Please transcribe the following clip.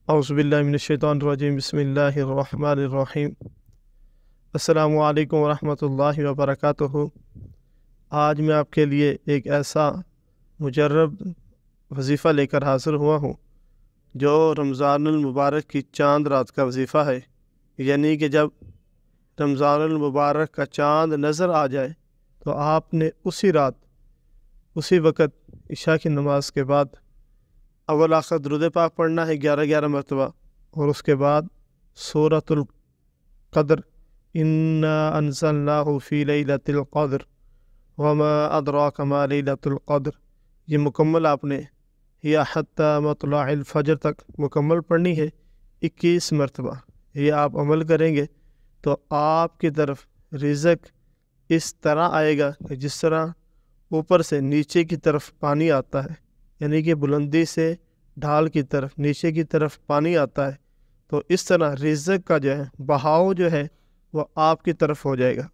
اعوذ باللہ من الشیطان الرجیم بسم اللہ الرحمن الرحیم۔ السلام علیکم ورحمۃ اللہ وبرکاتہ۔ آج میں آپ کے لیے ایک ایسا مجرب وظیفہ لے کر حاضر ہوا ہوں جو رمضان المبارک کی چاند رات کا وظیفہ ہے، یعنی کہ جب رمضان المبارک کا چاند نظر آ جائے تو آپ نے اسی رات اسی وقت عشاء کی نماز کے بعد اول آخر درود پاک پڑھنا ہے 11 مرتبہ، اور اس کے بعد سورۃ القدر انا انزلناہ فی لیلۃ القدر وما ادراک ما لیلۃ القدر، یہ مکمل آپ نے یا حتی مطلع الفجر تک مکمل پڑھنی ہے 21 مرتبہ۔ یہ آپ عمل کریں گے تو آپ کی طرف رزق اس طرح آئے گا کہ جس طرح اوپر سے نیچے کی طرف پانی آتا ہے، یعنی کہ بلندی سے ڈھال کی طرف نیچے کی طرف پانی آتا ہے، تو اس طرح رزق کا جو ہے بہاؤ جو ہے وہ آپ کی طرف ہو جائے گا۔